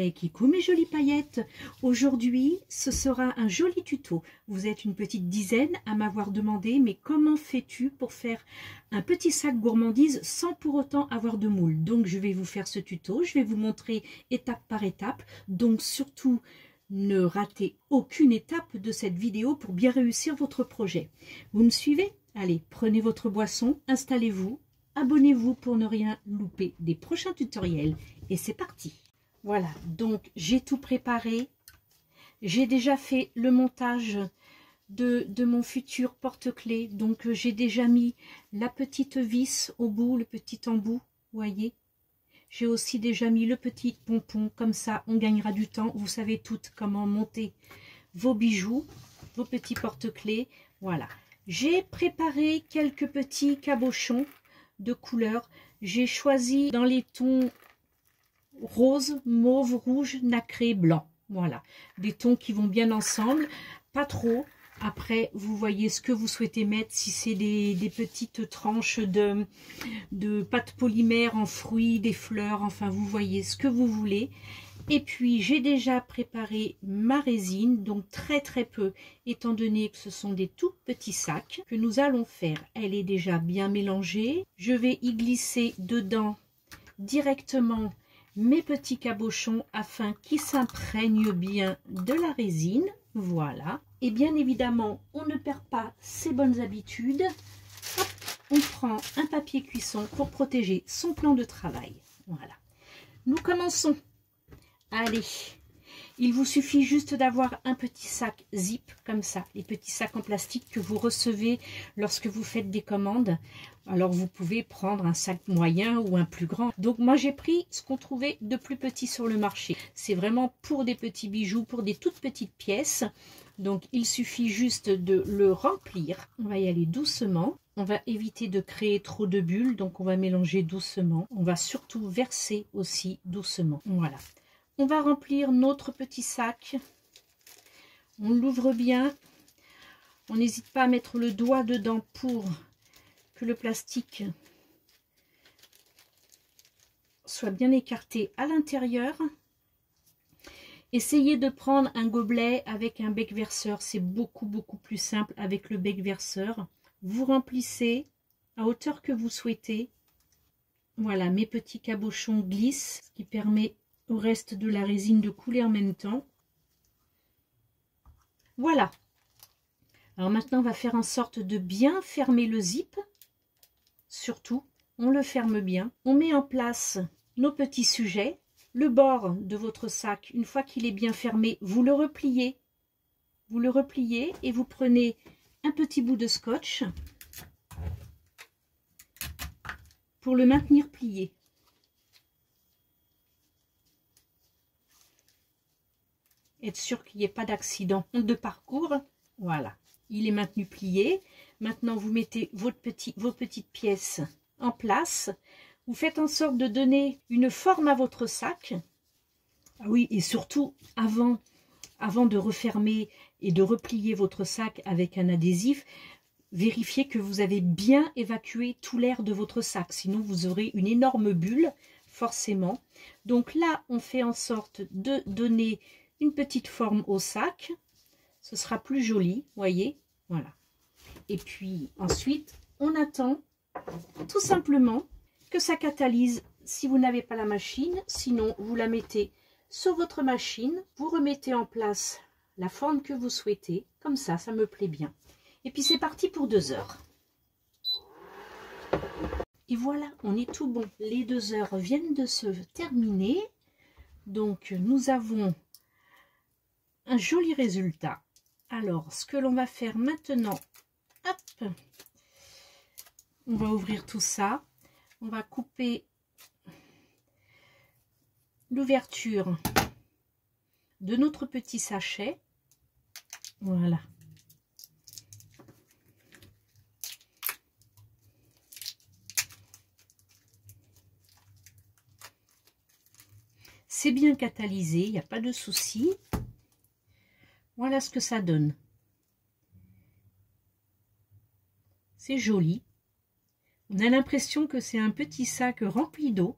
Hey, coucou mes jolies paillettes. Aujourd'hui, ce sera un joli tuto. Vous êtes une petite dizaine à m'avoir demandé, mais comment fais-tu pour faire un petit sac gourmandise sans pour autant avoir de moule? Donc, je vais vous faire ce tuto. Je vais vous montrer étape par étape. Donc, surtout, ne ratez aucune étape de cette vidéo pour bien réussir votre projet. Vous me suivez? Allez, prenez votre boisson, installez-vous, abonnez-vous pour ne rien louper des prochains tutoriels. Et c'est parti! Voilà, donc j'ai tout préparé. J'ai déjà fait le montage de mon futur porte-clés. Donc j'ai déjà mis la petite vis au bout, le petit embout, voyez. J'ai aussi déjà mis le petit pompon, comme ça on gagnera du temps. Vous savez toutes comment monter vos bijoux, vos petits porte-clés. Voilà, j'ai préparé quelques petits cabochons de couleurs. J'ai choisi dans les tons rose, mauve, rouge, nacré, blanc. Voilà, des tons qui vont bien ensemble, pas trop. Après, vous voyez ce que vous souhaitez mettre, si c'est des petites tranches de pâte polymère en fruits, des fleurs, enfin vous voyez ce que vous voulez. Et puis j'ai déjà préparé ma résine, donc très peu, étant donné que ce sont des tout petits sacs que nous allons faire. Elle est déjà bien mélangée. Je vais y glisser dedans directement mes petits cabochons afin qu'ils s'imprègnent bien de la résine. Voilà, et bien évidemment on ne perd pas ses bonnes habitudes. Hop, on prend un papier cuisson pour protéger son plan de travail. Voilà, nous commençons. Allez, il vous suffit juste d'avoir un petit sac zip comme ça, les petits sacs en plastique que vous recevez lorsque vous faites des commandes. Alors vous pouvez prendre un sac moyen ou un plus grand. Donc moi j'ai pris ce qu'on trouvait de plus petit sur le marché. C'est vraiment pour des petits bijoux, pour des toutes petites pièces. Donc il suffit juste de le remplir. On va y aller doucement. On va éviter de créer trop de bulles, donc on va mélanger doucement. On va surtout verser aussi doucement. Voilà. On va remplir notre petit sac. On l'ouvre bien. On n'hésite pas à mettre le doigt dedans pour que le plastique soit bien écarté à l'intérieur. Essayez de prendre un gobelet avec un bec verseur. C'est beaucoup plus simple avec le bec verseur. Vous remplissez à hauteur que vous souhaitez. Voilà, mes petits cabochons glissent, ce qui permet au reste de la résine de couler en même temps. Voilà. Alors maintenant, on va faire en sorte de bien fermer le zip. Surtout, on le ferme bien. On met en place nos petits sujets. Le bord de votre sac, une fois qu'il est bien fermé, vous le repliez. Vous le repliez et vous prenez un petit bout de scotch pour le maintenir plié. Être sûr qu'il n'y ait pas d'accident de parcours. Voilà, il est maintenu plié. Maintenant, vous mettez vos petites pièces en place. Vous faites en sorte de donner une forme à votre sac. Ah oui, et surtout, avant de refermer et de replier votre sac avec un adhésif, vérifiez que vous avez bien évacué tout l'air de votre sac. Sinon, vous aurez une énorme bulle, forcément. Donc là, on fait en sorte de donner une petite forme au sac, ce sera plus joli, voyez, voilà. Et puis ensuite, on attend tout simplement que ça catalyse si vous n'avez pas la machine. Sinon, vous la mettez sur votre machine, vous remettez en place la forme que vous souhaitez, comme ça me plaît bien. Et puis c'est parti pour 2 heures. Et voilà, on est tout bon. Les 2 heures viennent de se terminer. Donc nous avons un joli résultat. Alors, ce que l'on va faire maintenant, hop, on va ouvrir tout ça. On va couper l'ouverture de notre petit sachet. Voilà. C'est bien catalysé, il n'y a pas de souci. Voilà ce que ça donne. C'est joli. On a l'impression que c'est un petit sac rempli d'eau.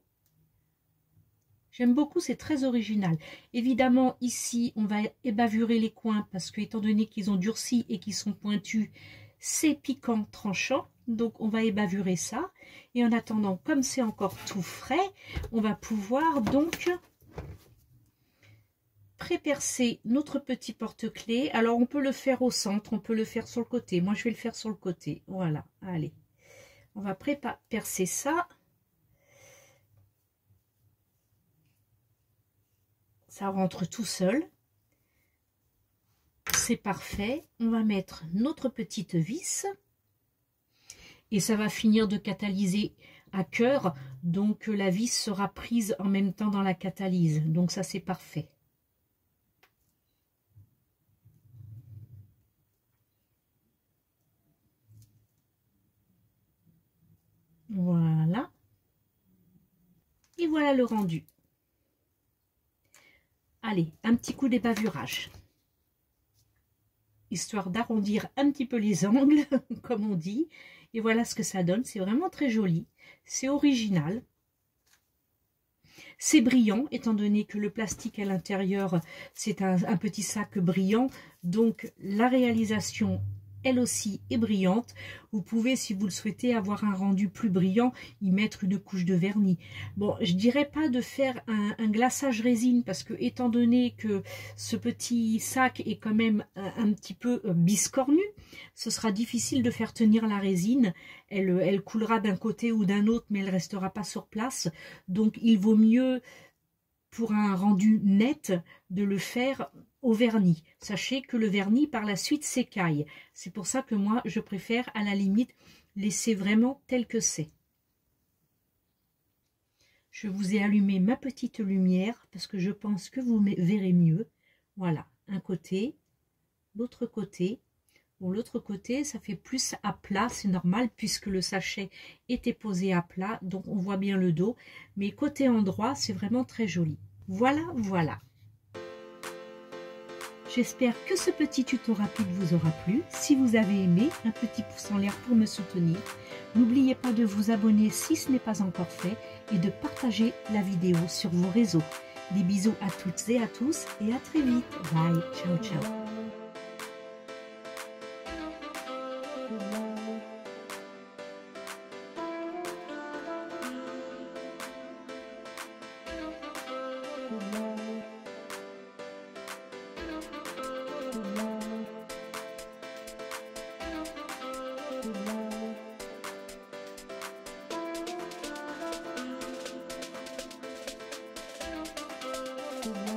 J'aime beaucoup, c'est très original. Évidemment, ici, on va ébavurer les coins parce que, étant donné qu'ils ont durci et qu'ils sont pointus, c'est piquant, tranchant. Donc, on va ébavurer ça. Et en attendant, comme c'est encore tout frais, on va pouvoir donc pré-percer notre petit porte-clés. Alors, on peut le faire au centre, on peut le faire sur le côté. Moi, je vais le faire sur le côté. Voilà, allez. On va pré-percer ça. Ça rentre tout seul. C'est parfait. On va mettre notre petite vis. Et ça va finir de catalyser à cœur. Donc la vis sera prise en même temps dans la catalyse. Donc ça, c'est parfait. Voilà. Et voilà le rendu. Allez, un petit coup d'ébavurage. Histoire d'arrondir un petit peu les angles, comme on dit. Et voilà ce que ça donne. C'est vraiment très joli. C'est original. C'est brillant, étant donné que le plastique à l'intérieur, c'est un petit sac brillant. Donc, la réalisation, elle aussi, est brillante. Vous pouvez, si vous le souhaitez, avoir un rendu plus brillant, y mettre une couche de vernis. Bon, je dirais pas de faire un glaçage résine, parce que, étant donné que ce petit sac est quand même un petit peu biscornu, ce sera difficile de faire tenir la résine. Elle coulera d'un côté ou d'un autre, mais elle restera pas sur place. Donc, il vaut mieux, pour un rendu net, de le faire au vernis. Sachez que le vernis, par la suite, s'écaille. C'est pour ça que moi, je préfère, à la limite, laisser vraiment tel que c'est. Je vous ai allumé ma petite lumière, parce que je pense que vous verrez mieux. Voilà, un côté, l'autre côté. Bon, l'autre côté, ça fait plus à plat, c'est normal, puisque le sachet était posé à plat, donc on voit bien le dos. Mais côté endroit, c'est vraiment très joli. Voilà, voilà. J'espère que ce petit tuto rapide vous aura plu. Si vous avez aimé, un petit pouce en l'air pour me soutenir. N'oubliez pas de vous abonner si ce n'est pas encore fait et de partager la vidéo sur vos réseaux. Des bisous à toutes et à tous et à très vite. Bye, ciao, ciao. Bye.